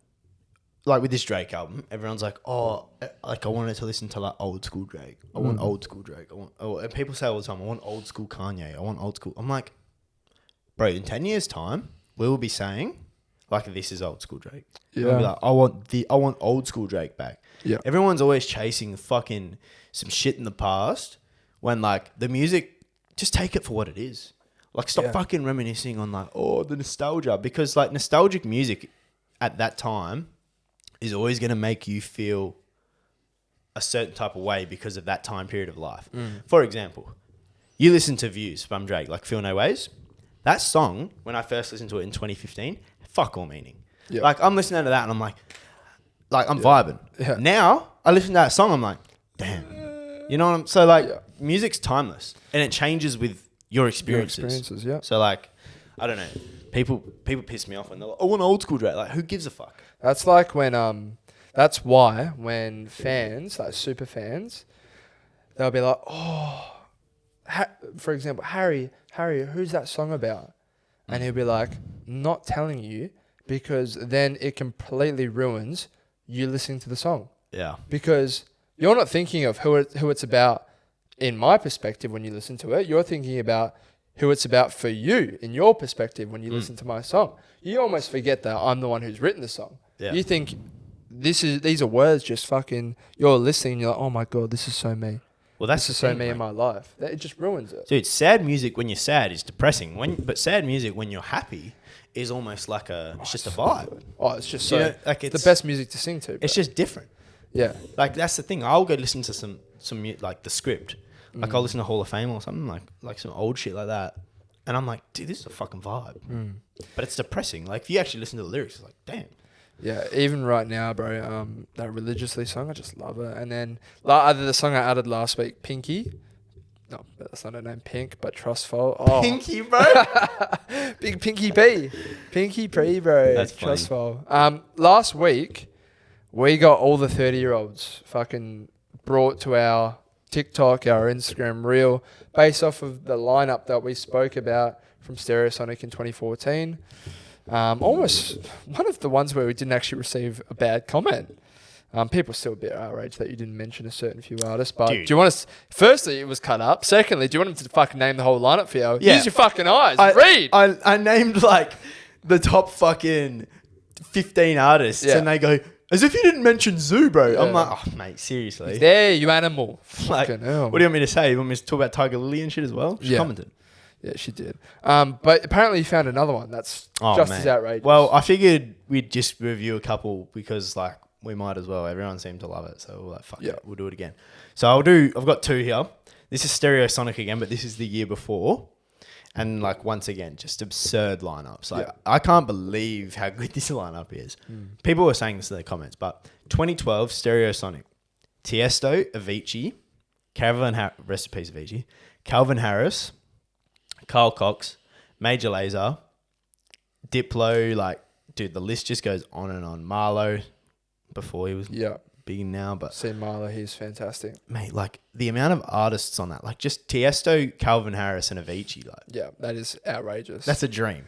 like with this Drake album, everyone's like, oh, like I wanted to listen to like old school Drake. I want old school Drake. And people say all the time, I want old school Kanye. I want old school. I'm like, bro, in 10 years' time, we will be saying, like, this is old school Drake.
Yeah.
We'll be like, I want old school Drake back.
Yeah.
Everyone's always chasing fucking some shit in the past when, like, the music, just take it for what it is. Like, stop fucking reminiscing on, like, oh, the nostalgia. Because, like, nostalgic music at that time is always going to make you feel a certain type of way because of that time period of life. For example, you listen to Views from Drake, like Feel No Ways. That song, when I first listened to it in 2015, fuck all meaning.
Yeah.
Like, I'm listening to that and I'm like I'm vibing.
Yeah.
Now, I listen to that song, I'm like, damn. You know what I'm... So, like, music's timeless. And it changes with your experiences.
Yeah.
So, like, I don't know. People piss me off when they're like, I want old school Drake. Like, who gives a fuck?
That's like when... That's why when fans, like super fans, they'll be like, oh... for example, Harry, who's that song about? And he'll be like, not telling you, because then it completely ruins you listening to the song.
Yeah.
Because you're not thinking of who it's about in my perspective when you listen to it. You're thinking about who it's about for you in your perspective when you listen to my song. You almost forget that I'm the one who's written the song. Yeah. You think these are words just fucking, you're listening and you're like, oh my God, this is so me.
Well, that's
this is so me in my life. It just ruins it.
Dude, sad music when you're sad is depressing. But sad music when you're happy is almost like it's just a vibe.
Oh, it's just
like
it's the best music to sing to. Bro.
It's just different.
Yeah.
Like, that's the thing. I'll go listen to some like the script. Like, I'll listen to Hall of Fame or something, like some old shit like that. And I'm like, dude, this is a fucking vibe. But it's depressing. Like, if you actually listen to the lyrics, it's like, damn.
Yeah, even right now, bro, that Religiously song, I just love it. And then the song I added last week, Pinky. No, that's not her name, Pink, but Trustful. Oh.
Pinky, bro.
Big Pinky P. Pinky P, bro.
That's funny.
Trustful. Last week, we got all the 30-year-olds fucking brought to our TikTok, our Instagram reel, based off of the lineup that we spoke about from Stereosonic in 2014. Almost one of the ones where we didn't actually receive a bad comment. People are still a bit outraged that you didn't mention a certain few artists. But
Dude.
do you want us... Firstly, it was cut up. Secondly, do you want them to fucking name the whole lineup for you?
Yeah.
Use your fucking eyes. Read.
I named, like, the top fucking 15 artists.
Yeah.
And they go, as if you didn't mention Zoo, bro.
Yeah.
I'm like, oh, mate, seriously.
There, you animal.
Like,
Fucking hell.
what do you want me to say? You want me to talk about Tiger Lily and shit as well? She commented.
Yeah, she did. But apparently you found another one that's just as outrageous.
Well, I figured we'd just review a couple because, like, we might as well. Everyone seemed to love it. So we're like, fuck it, we'll do it again. So I've got two here. This is Stereosonic again, but this is the year before. And, like, once again, just absurd lineups. Like, I can't believe how good this lineup is. People were saying this in their comments, but 2012 Stereosonic, Tiesto, Avicii, rest in peace, Avicii, Calvin Harris, Carl Cox, Major Lazer, Diplo, like, dude, the list just goes on and on. Marlo, before he was big now, but...
See Marlo, he's fantastic.
Mate, like, the amount of artists on that, like, just Tiesto, Calvin Harris, and Avicii, like...
Yeah, that is outrageous.
That's a dream.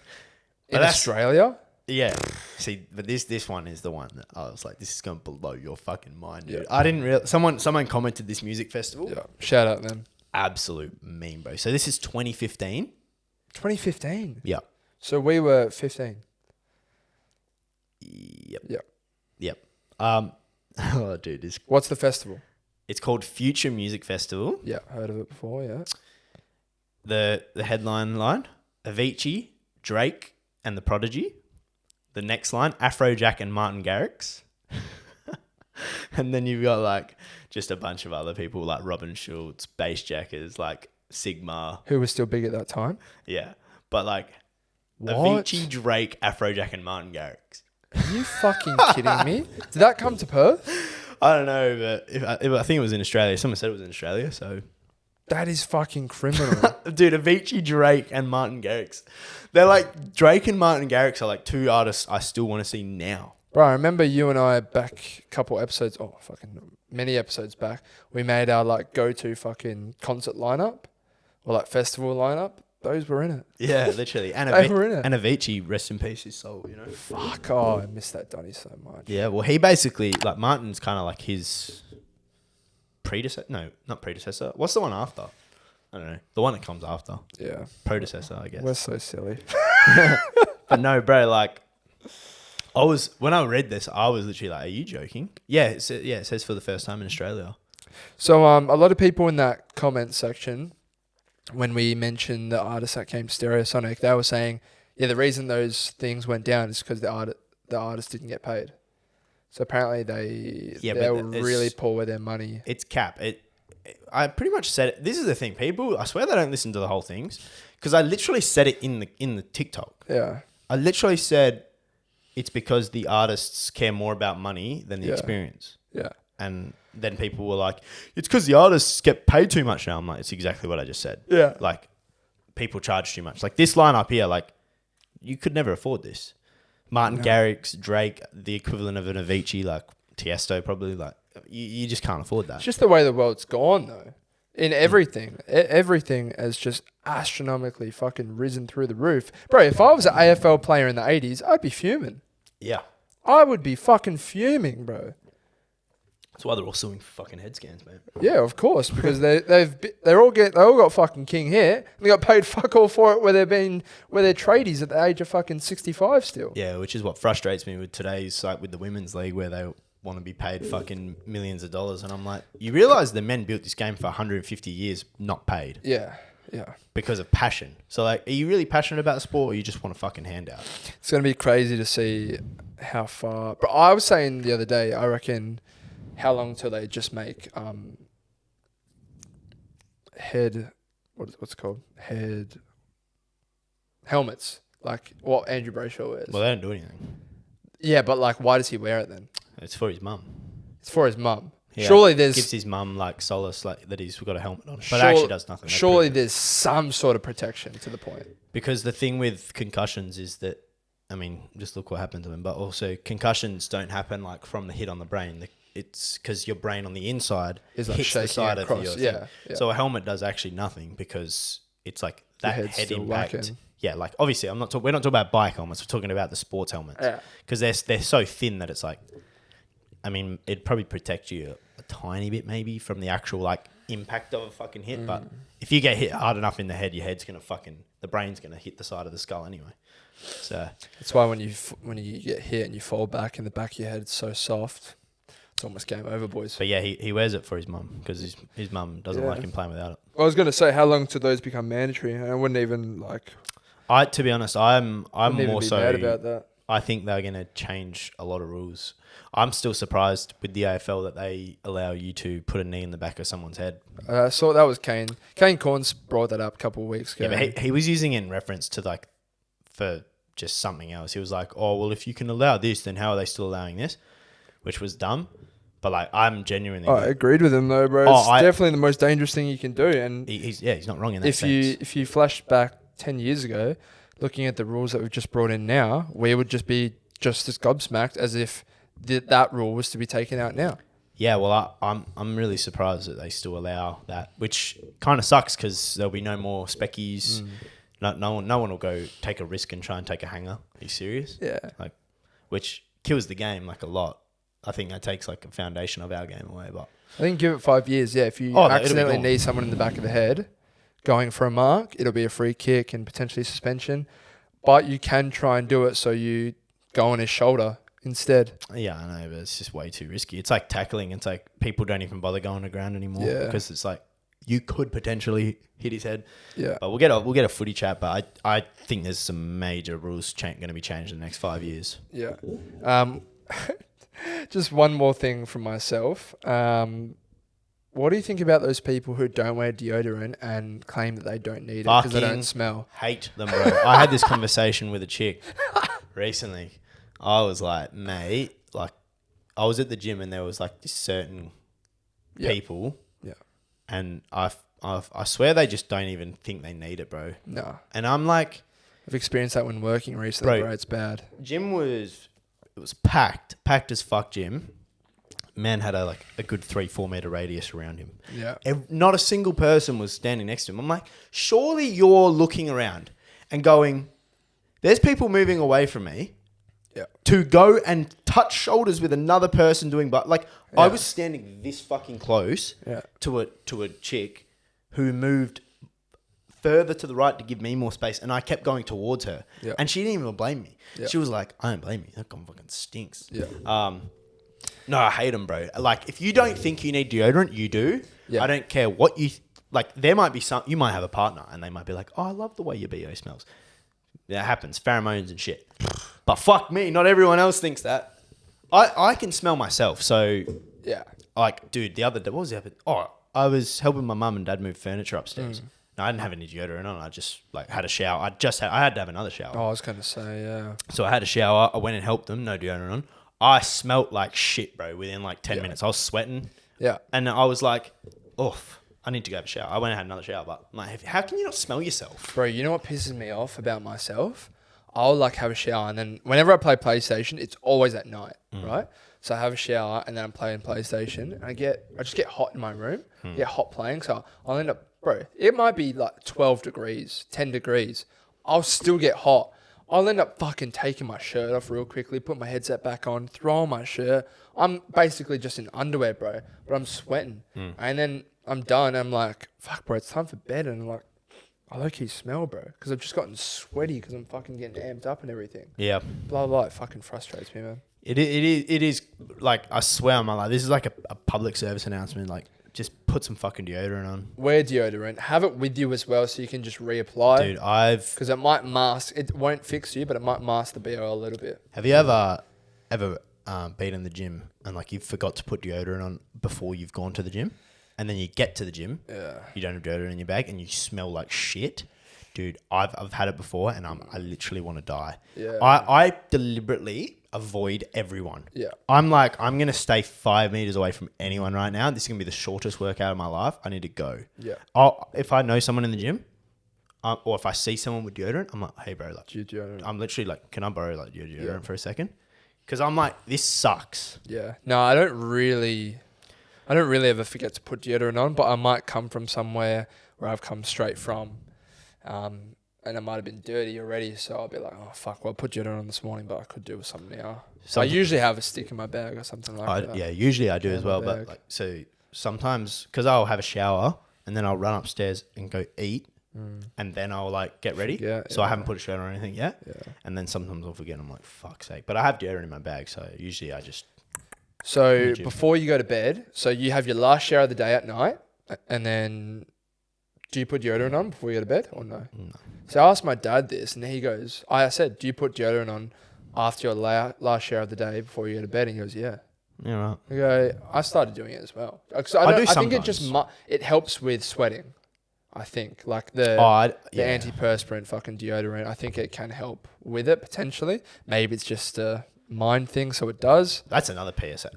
In Australia?
Yeah. See, but this one is the one that I was like, this is going to blow your fucking mind, dude. I didn't realize... Someone commented this music festival.
Yeah, shout out them.
Absolute meme, bro. So this is 2015.
2015?
Yeah.
So we were 15.
Yep. Oh, dude,
what's the festival?
It's called Future Music Festival.
Yeah, heard of it before. Yeah.
The headline line: Avicii, Drake, and the Prodigy. The next line: Afrojack and Martin Garrix. And then you've got, like, just a bunch of other people like Robin Schulz, Bassjackers, like Sigma.
Who was still big at that time?
Yeah. But, like,
what?
Avicii, Drake, Afrojack, and Martin Garrix.
Are you fucking kidding me? Did that come to Perth?
I don't know, but I think it was in Australia. Someone said it was in Australia, so...
That is fucking criminal.
Dude, Avicii, Drake, and Martin Garrix. They're like... Drake and Martin Garrix are, like, two artists I still want to see now.
Bro, I remember you and I back a couple episodes... Oh, fucking many episodes back. We made our, like, go-to fucking concert lineup. Or, like, festival lineup. those were in it.
Yeah, literally. And
They were in it.
And Avicii, rest in peace, his soul, you know.
Fuck, oh, I miss that Donny so much.
Yeah, well, he basically, like, Martin's kind of like his predecessor. No, not predecessor. What's the one after? I don't know. The one that comes after.
Yeah.
Predecessor, I guess.
We're so silly.
But no, bro, like, when I read this, I was literally like, are you joking? Yeah, it says for the first time in Australia.
So a lot of people in that comment section, when we mentioned the artist that came to Stereosonic, they were saying, yeah, the reason those things went down is because the artist didn't get paid. So apparently they were really poor with their money.
It's cap. I pretty much said it. This is the thing, people. I swear they don't listen to the whole things, because I literally said it in the TikTok.
Yeah.
I literally said it's because the artists care more about money than the experience.
Yeah.
And then people were like, it's because the artists get paid too much now. I'm like, it's exactly what I just said.
Yeah.
Like, people charge too much. Like, this lineup here, like, you could never afford this. Martin Garrix, Drake, the equivalent of an Avicii, like Tiesto probably, like, you just can't afford that.
It's just the way the world's gone, though. In everything. Everything has just astronomically fucking risen through the roof. Bro, if I was an AFL player in the 80s, I'd be fuming.
Yeah.
I would be fucking fuming, bro.
That's why they're all suing for fucking head scans, man.
Yeah, of course, because they all got fucking king hair. And they got paid fuck all for it where they're tradies at the age of fucking 65 still.
Yeah, which is what frustrates me with today's, like, with the women's league, where they want to be paid fucking millions of dollars, and I'm like, you realize the men built this game for 150 years not paid.
Yeah.
Because of passion. So, like, are you really passionate about sport, or you just want a fucking handout?
It's gonna be crazy to see how far. But I was saying the other day, I reckon, how long till they just make what's it called? Head helmets, like what Andrew Brayshaw wears.
Well, they don't do anything.
Yeah, but like, why does he wear it then?
It's for his mum.
It's for his mum.
Yeah,
surely there's
gives his mum like solace, like that he's got a helmet on, but it actually does nothing.
Surely there's some sort of protection to the point.
Because the thing with concussions is that, I mean, just look what happened to him. But also, concussions don't happen like from the hit on the brain. It's because your brain on the inside
is like
hits the side
across.
of your
yeah.
So a helmet does actually nothing, because it's like that head impact.
Whacking.
Yeah, like obviously we're not talking about bike helmets. We're talking about the sports helmets.
Yeah.
Because they're so thin that it's like, I mean, it'd probably protect you a tiny bit maybe from the actual like impact of a fucking hit. But if you get hit hard enough in the head, your head's gonna the brain's gonna hit the side of the skull anyway. So
that's why when you get hit and you fall back in the back of your head, it's so soft. It's almost game over, boys.
But yeah, he wears it for his mum, because his mum doesn't like him playing without it.
I was gonna say, how long till those become mandatory? I wouldn't even like.
To be honest, I'm more so
mad about that.
I think they're going to change a lot of rules. I'm still surprised with the AFL that they allow you to put a knee in the back of someone's head.
I saw that was Kane. Kane Corns brought that up a couple of weeks ago.
Yeah, but he was using it in reference to like for just something else. He was like, oh, well, if you can allow this, then how are they still allowing this? Which was dumb. But like, I'm genuinely.
I agreed with him though, bro. It's definitely the most dangerous thing you can do. And
he's not wrong in that sense.
If you flash back 10 years ago, looking at the rules that we've just brought in now, we would just be just as gobsmacked as if that rule was to be taken out now.
Yeah, well, I'm really surprised that they still allow that, which kind of sucks, because there'll be no more speckies. No one will go take a risk and try and take a hanger. Are you serious?
Yeah.
Like, which kills the game like a lot. I think that takes like a foundation of our game away. But
I think give it 5 years. Yeah, if you accidentally knee someone in the back of the head, going for a mark, it'll be a free kick and potentially suspension. But you can try and do it so you go on his shoulder instead.
Yeah, I know, but it's just way too risky. It's like tackling. It's like people don't even bother going to ground anymore, because it's like you could potentially hit his head.
Yeah.
But we'll get a footy chat. But I think there's some major rules going to be changed in the next 5 years.
Yeah. Just one more thing from myself. What do you think about those people who don't wear deodorant and claim that they don't need it because they don't smell?
Hate them, bro. I had this conversation with a chick recently. I was like, mate, like, I was at the gym and there was like this certain people. Yeah. And I swear they just don't even think they need it, bro.
No.
And I'm like,
I've experienced that when working recently, bro. It's bad.
It was packed as fuck, gym. man had a good 3-4 meter radius around him.
Yeah.
Not a single person was standing next to him. I'm like, surely you're looking around and going, there's people moving away from me.
Yeah.
To go and touch shoulders with another person doing I
Yeah.
was standing this fucking close to a chick who moved further to the right to give me more space, and I kept going towards her.
Yeah.
And she didn't even blame me.
Yeah.
She was like, I don't blame you. That guy fucking stinks.
Yeah.
No, I hate them, bro. Like, if you don't think you need deodorant, you do.
Yeah.
I don't care what you... there might be you might have a partner, and they might be like, oh, I love the way your BO smells. That happens. Pheromones and shit. But fuck me. Not everyone else thinks that. I can smell myself, so...
Yeah.
Like, dude, the other day... What was the other... Oh, I was helping my mum and dad move furniture upstairs. No, I didn't have any deodorant on. I just had a shower. I had to have another shower.
Oh, I was going to say, yeah.
So I had a shower. I went and helped them. No deodorant on. I smelt like shit, bro, within 10 minutes. I was sweating.
Yeah.
And I was like, oof, I need to go have a shower. I went and had another shower. But I'm like, how can you not smell yourself?
Bro, you know what pisses me off about myself? I'll have a shower, and then whenever I play PlayStation, it's always at night, right? So I have a shower, and then I'm playing PlayStation, and I just get hot in my room, get hot playing. So I'll end up, bro, it might be 12 degrees, 10 degrees. I'll still get hot. I'll end up fucking taking my shirt off real quickly, put my headset back on, throw on my shirt. I'm basically just in underwear, bro, but I'm sweating. And then I'm done. I'm like, fuck, bro, it's time for bed. And I'm like, I low-key smell, bro, because I've just gotten sweaty because I'm fucking getting amped up and everything.
Yeah.
Blah, blah, it fucking frustrates me, man.
It is I swear on my life, this is like a public service announcement. Just put some fucking deodorant on.
Wear deodorant. Have it with you as well so you can just reapply.
Dude,
because it might mask, it won't fix you, but it might mask the BO a little bit.
Have you ever been in the gym and you forgot to put deodorant on before you've gone to the gym? And then you get to the gym, you don't have deodorant in your bag, and you smell like shit. Dude, I've had it before, and I literally want to die.
Yeah.
I deliberately avoid everyone.
Yeah.
I'm going to stay 5 meters away from anyone right now. This is going to be the shortest workout of my life. I need to go.
Yeah.
If I know someone in the gym, or if I see someone with deodorant, I'm like, hey, bro,
deodorant.
I'm literally can I borrow your deodorant for a second? Because I'm like, this sucks.
Yeah. No, I don't really ever forget to put deodorant on, but I might come from somewhere where I've come straight from, and it might have been dirty already, so I'll be like, oh, fuck, well, I put deodorant on this morning, but I could do with something now. So I usually have a stick in my bag or something like that.
Yeah, usually I do as well, but so sometimes, because I'll have a shower, and then I'll run upstairs and go eat, and then I'll get ready. So I haven't put a shirt on or anything yet, and then sometimes I'll forget, I'm like, fuck's sake. But I have deodorant in my bag, so usually I just...
So before you go to bed, so you have your last shower of the day at night, and then do you put deodorant on before you go to bed or no?
No.
So I asked my dad this, and he goes, I said, do you put deodorant on after your last shower of the day before you go to bed? And he goes, yeah.
Yeah, right.
I go, I started doing it as well. I think it just it helps with sweating. I think the antiperspirant fucking deodorant. I think it can help with it potentially. Maybe it's just a mind thing, so it does.
That's another PSA.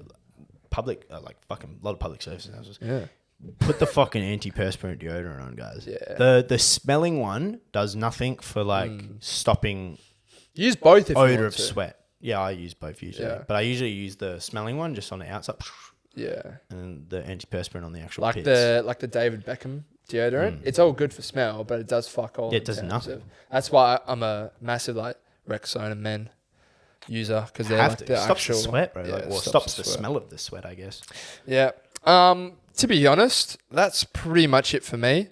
Public, fucking a lot of public service announcements.
Yeah.
Put the fucking antiperspirant deodorant on, guys.
Yeah.
The smelling one does nothing for stopping
Use both if you
odor
want
of
to.
sweat. Yeah, I use both usually, but I usually use the smelling one just on the outside.
Yeah.
And the antiperspirant on the actual
like
pits.
the David Beckham deodorant. It's all good for smell, but it does fuck all.
Yeah, it does nothing.
That's why I'm a massive Rexona men user because they're the
stops
actual
the sweat, bro.
Yeah,
stops the smell of the sweat, I guess.
Yeah. To be honest, that's pretty much it for me.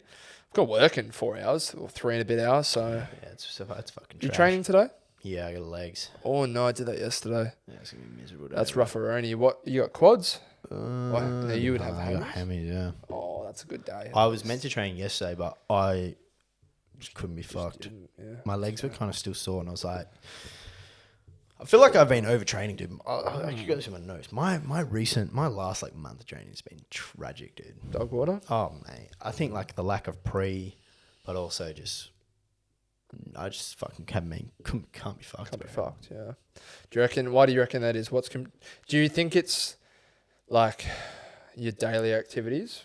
I've got work in 4 hours or 3 and a bit hours, so
yeah, it's fucking.
You
trash.
training today?
Yeah, I got legs.
Oh no, I did that yesterday.
Yeah, it's gonna be miserable.
That's rougheroni. What you got quads?
No,
you would have
I got hammies, yeah.
Oh, that's a good day.
I was meant to train yesterday, but I just couldn't be fucked.
Yeah.
My legs were kind of still sore, and I was like, I feel like I've been overtraining, dude. I actually got this in my notes. My last month of training has been tragic, dude.
Dog water?
Oh mate, I think the lack of but also I just fucking can't be fucked.
Can't be fucked. Yeah. Why do you reckon that is? Do you think it's your daily activities?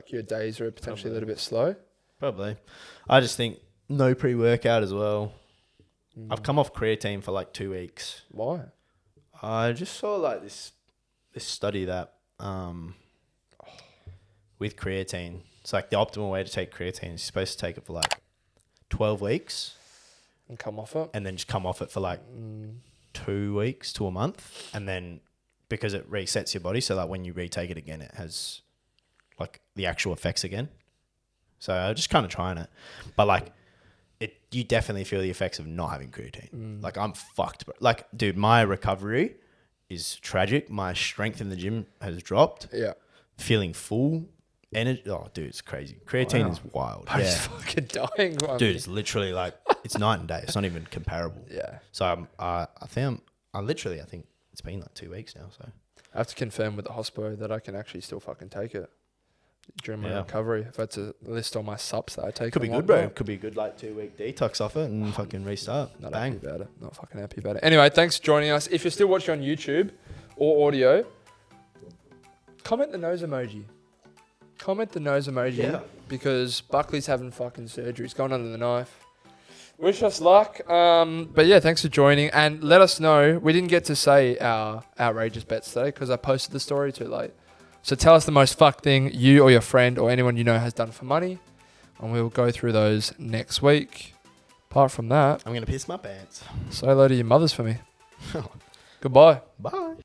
Your days are potentially a little bit slow?
Probably. I just think no pre-workout as well. I've come off creatine for 2 weeks.
Why?
I just saw this this study that with creatine, it's like the optimal way to take creatine is you're supposed to take it for like 12 weeks
And come off it.
and then just come off it for like 2 weeks to a month, and then because it resets your body, so like when you retake it again, it has like the actual effects again. So I'm just kind of trying it, but like you definitely feel the effects of not having creatine. Like I'm fucked, bro. Like, dude, my recovery is tragic. My strength in the gym has dropped.
Yeah.
Feeling full. Energy. Oh, dude, it's crazy. Creatine is wild.
I'm just fucking dying.
Dude, it's literally like, it's night and day. It's not even comparable.
Yeah.
So I think it's been like 2 weeks now. So
I have to confirm with the hospital that I can actually still fucking take it during my recovery. If I had to list all my sups that I take.
Could be good, bro. Could be a good like 2 week detox off it and fucking restart.
Not
Bang.
happy about it. Not fucking happy about it. Anyway, thanks for joining us. If you're still watching on YouTube or audio, comment the nose emoji. Comment the nose emoji because Buckley's having fucking surgery. He's going under the knife. Wish us luck. But yeah, thanks for joining. And let us know. We didn't get to say our outrageous bets today because I posted the story too late. So tell us the most fucked thing you or your friend or anyone you know has done for money. And we'll go through those next week. Apart from that,
I'm going to piss my pants.
say hello to your mothers for me. Goodbye.
Bye.